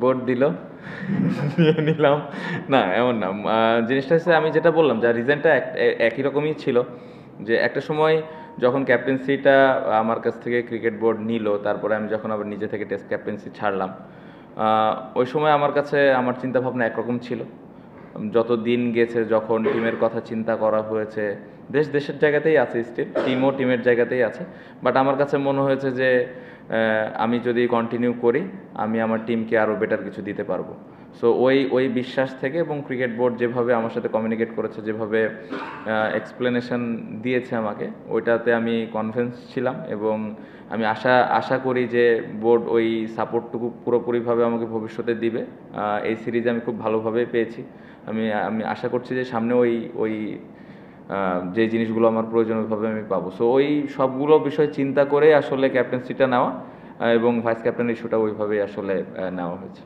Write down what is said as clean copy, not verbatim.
Board দিল, নিয়ে নিলাম। না এমন না, জিনিসটা হচ্ছে আমি যেটা বললাম যে রিজনটা একই রকমই ছিল, যে একটা সময় যখন ক্যাপ্টেন্সিটা আমার কাছ থেকে ক্রিকেট বোর্ড নিল, তারপরে আমি যখন আবার নিজে থেকে টেস্ট ক্যাপ্টেন্সি ছাড়লাম, ওই সময় আমার কাছে আমার চিন্তাভাবনা একরকম ছিল। যত দিন গেছে, যখন টিমের কথা চিন্তা করা হয়েছে, দেশের জায়গাতেই আছে, স্টিল টিমও টিমের জায়গাতেই আছে, বাট আমার কাছে মনে হয়েছে যে আমি যদি কন্টিনিউ করি, আমি আমার টিমকে আরও বেটার কিছু দিতে পারবো। সো ওই বিশ্বাস থেকে, এবং ক্রিকেট বোর্ড যেভাবে আমার সাথে কমিউনিকেট করেছে, যেভাবে এক্সপ্লেনেশন দিয়েছে আমাকে, ওইটাতে আমি কনভিন্স ছিলাম, এবং আমি আশা করি যে বোর্ড ওই সাপোর্টটুকু পুরোপুরিভাবে আমাকে ভবিষ্যতে দিবে। এই সিরিজে আমি খুব ভালোভাবেই পেয়েছি। আমি আমি আশা করছি যে সামনে ওই ওই যে জিনিসগুলো আমার প্রয়োজন ওইভাবে আমি পাবো। সো ওই সবগুলো বিষয় চিন্তা করে আসলে ক্যাপ্টেন্সিটা নেওয়া, এবং ভাইস ক্যাপ্টেন ইস্যুটা ওইভাবেই আসলে নেওয়া হয়েছে।